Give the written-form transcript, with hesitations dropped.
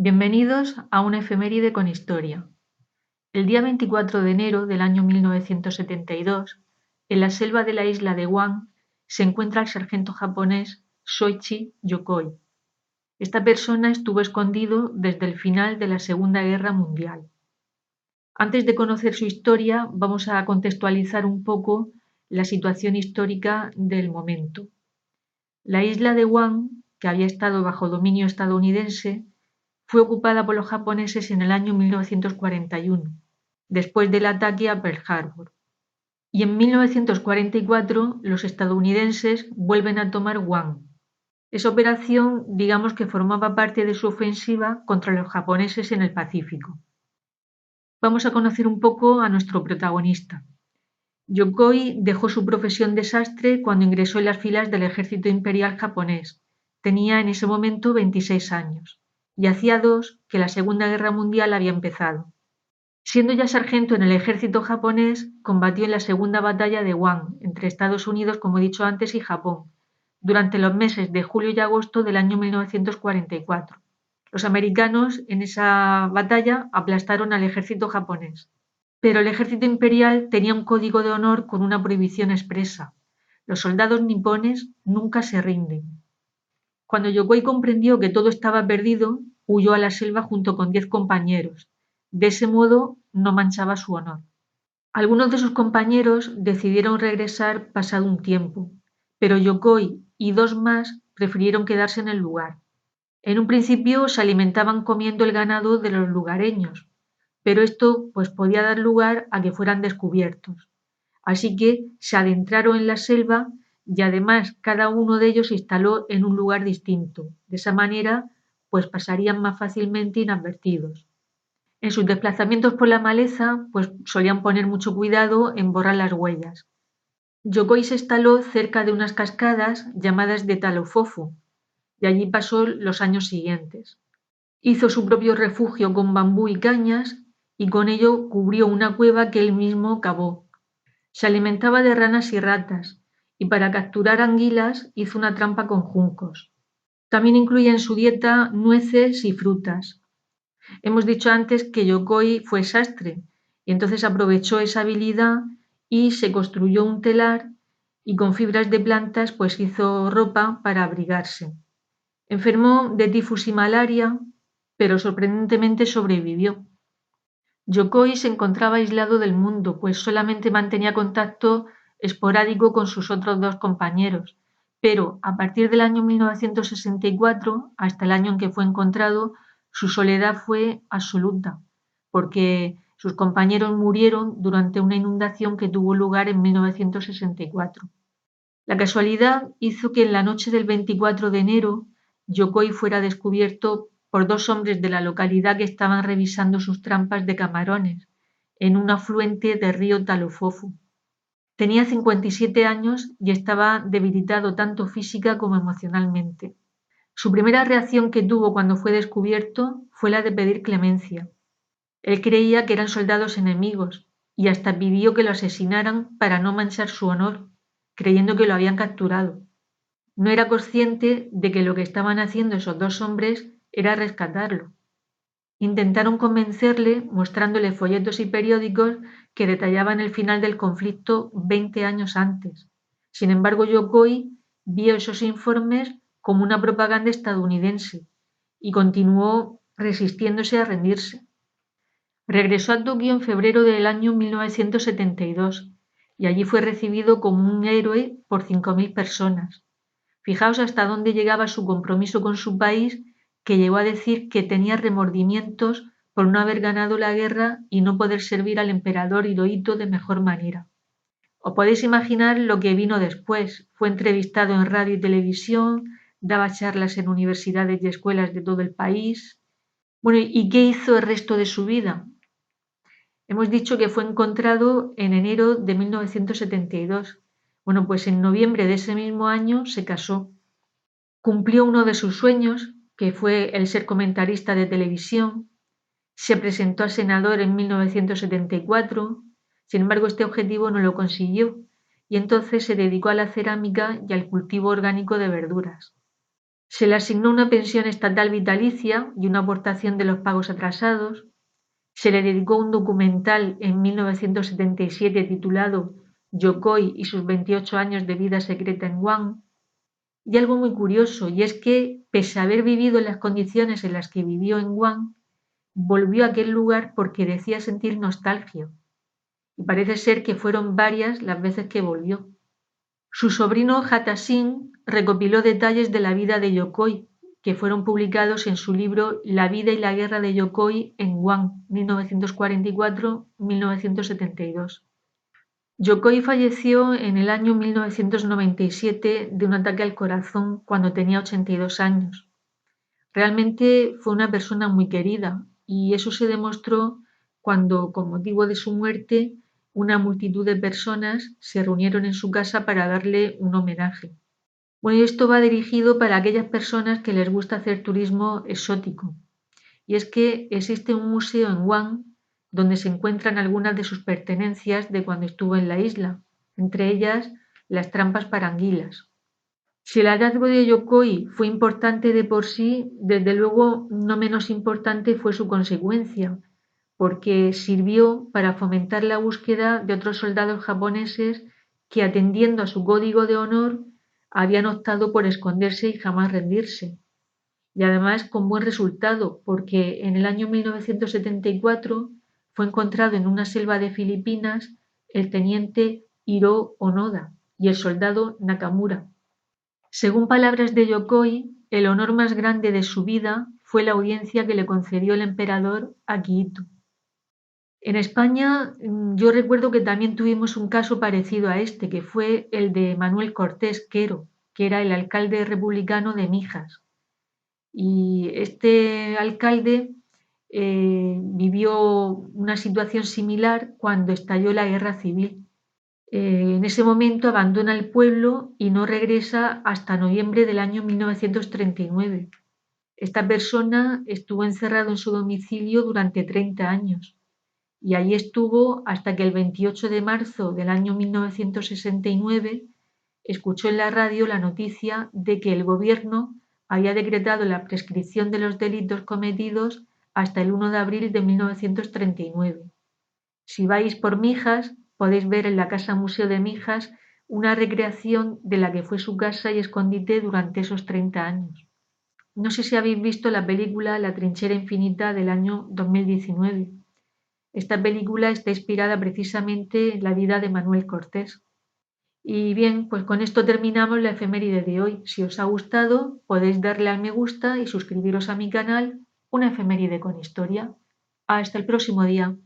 Bienvenidos a una efeméride con historia. El día 24 de enero del año 1972, en la selva de la isla de Guam, se encuentra el sargento japonés Soichi Yokoi. Esta persona estuvo escondido desde el final de la Segunda Guerra Mundial. Antes de conocer su historia, vamos a contextualizar un poco la situación histórica del momento. La isla de Guam, que había estado bajo dominio estadounidense, fue ocupada por los japoneses en el año 1941, después del ataque a Pearl Harbor. Y en 1944 los estadounidenses vuelven a tomar Guam. Esa operación, digamos que formaba parte de su ofensiva contra los japoneses en el Pacífico. Vamos a conocer un poco a nuestro protagonista. Yokoi dejó su profesión de sastre cuando ingresó en las filas del ejército imperial japonés. Tenía en ese momento 26 años. Y hacía 2 que la Segunda Guerra Mundial había empezado. Siendo ya sargento en el ejército japonés, combatió en la Segunda Batalla de Guam, entre Estados Unidos, como he dicho antes, y Japón, durante los meses de julio y agosto del año 1944. Los americanos en esa batalla aplastaron al ejército japonés. Pero el ejército imperial tenía un código de honor con una prohibición expresa. Los soldados nipones nunca se rinden. Cuando Yokoi comprendió que todo estaba perdido, huyó a la selva junto con 10 compañeros. De ese modo no manchaba su honor. Algunos de sus compañeros decidieron regresar pasado un tiempo, pero Yokoi y 2 más prefirieron quedarse en el lugar. En un principio se alimentaban comiendo el ganado de los lugareños, pero esto podía dar lugar a que fueran descubiertos. Así que se adentraron en la selva y además cada uno de ellos se instaló en un lugar distinto. De esa manera, pasarían más fácilmente inadvertidos. En sus desplazamientos por la maleza, solían poner mucho cuidado en borrar las huellas. Yokoi se instaló cerca de unas cascadas llamadas de Talofofu y allí pasó los años siguientes. Hizo su propio refugio con bambú y cañas y con ello cubrió una cueva que él mismo cavó. Se alimentaba de ranas y ratas, y para capturar anguilas hizo una trampa con juncos. También incluía en su dieta nueces y frutas. Hemos dicho antes que Yokoi fue sastre, y entonces aprovechó esa habilidad y se construyó un telar y con fibras de plantas hizo ropa para abrigarse. Enfermó de tifus y malaria, pero sorprendentemente sobrevivió. Yokoi se encontraba aislado del mundo, pues solamente mantenía contacto esporádico con sus otros 2 compañeros, pero a partir del año 1964, hasta el año en que fue encontrado, su soledad fue absoluta, porque sus compañeros murieron durante una inundación que tuvo lugar en 1964. La casualidad hizo que en la noche del 24 de enero, Yokoi fuera descubierto por 2 hombres de la localidad que estaban revisando sus trampas de camarones en un afluente del río Talofofu. Tenía 57 años y estaba debilitado tanto física como emocionalmente. Su primera reacción que tuvo cuando fue descubierto fue la de pedir clemencia. Él creía que eran soldados enemigos y hasta pidió que lo asesinaran para no manchar su honor, creyendo que lo habían capturado. No era consciente de que lo que estaban haciendo esos 2 hombres era rescatarlo. Intentaron convencerle mostrándole folletos y periódicos que detallaban el final del conflicto 20 años antes. Sin embargo, Yokoi vio esos informes como una propaganda estadounidense y continuó resistiéndose a rendirse. Regresó a Tokio en febrero del año 1972 y allí fue recibido como un héroe por 5.000 personas. Fijaos hasta dónde llegaba su compromiso con su país, que llegó a decir que tenía remordimientos por no haber ganado la guerra y no poder servir al emperador Hirohito de mejor manera. Os podéis imaginar lo que vino después. Fue entrevistado en radio y televisión, daba charlas en universidades y escuelas de todo el país. Bueno, ¿y qué hizo el resto de su vida? Hemos dicho que fue encontrado en enero de 1972. Bueno, pues en noviembre de ese mismo año se casó. Cumplió uno de sus sueños, que fue el ser comentarista de televisión. Se presentó a senador en 1974, sin embargo este objetivo no lo consiguió y entonces se dedicó a la cerámica y al cultivo orgánico de verduras. Se le asignó una pensión estatal vitalicia y una aportación de los pagos atrasados. Se le dedicó un documental en 1977 titulado Yokoi y sus 28 años de vida secreta en Guam. Y algo muy curioso, y es que, pese a haber vivido en las condiciones en las que vivió en Guam, volvió a aquel lugar porque decía sentir nostalgia. Y parece ser que fueron varias las veces que volvió. Su sobrino Hata Singh recopiló detalles de la vida de Yokoi, que fueron publicados en su libro La vida y la guerra de Yokoi en Guam, 1944-1972. Yokoi falleció en el año 1997 de un ataque al corazón cuando tenía 82 años. Realmente fue una persona muy querida y eso se demostró cuando, con motivo de su muerte, una multitud de personas se reunieron en su casa para darle un homenaje. Bueno, y esto va dirigido para aquellas personas que les gusta hacer turismo exótico. Y es que existe un museo en Guam donde se encuentran algunas de sus pertenencias de cuando estuvo en la isla, entre ellas las trampas para anguilas. Si el hallazgo de Yokoi fue importante de por sí, desde luego no menos importante fue su consecuencia, porque sirvió para fomentar la búsqueda de otros soldados japoneses que, atendiendo a su código de honor, habían optado por esconderse y jamás rendirse. Y además con buen resultado, porque en el año 1974 fue encontrado en una selva de Filipinas el teniente Hiro Onoda y el soldado Nakamura. Según palabras de Yokoi, el honor más grande de su vida fue la audiencia que le concedió el emperador Akihito. En España, yo recuerdo que también tuvimos un caso parecido a este, que fue el de Manuel Cortés Quero, que era el alcalde republicano de Mijas. Y este alcalde vivió una situación similar cuando estalló la guerra civil. En ese momento abandona el pueblo y no regresa hasta noviembre del año 1939. Esta persona estuvo encerrado en su domicilio durante 30 años y allí estuvo hasta que el 28 de marzo del año 1969 escuchó en la radio la noticia de que el gobierno había decretado la prescripción de los delitos cometidos hasta el 1 de abril de 1939. Si vais por Mijas, podéis ver en la Casa Museo de Mijas una recreación de la que fue su casa y escondite durante esos 30 años. No sé si habéis visto la película La trinchera infinita del año 2019. Esta película está inspirada precisamente en la vida de Manuel Cortés. Y bien, pues con esto terminamos la efeméride de hoy. Si os ha gustado, podéis darle al me gusta y suscribiros a mi canal, Una efeméride con historia. Hasta el próximo día.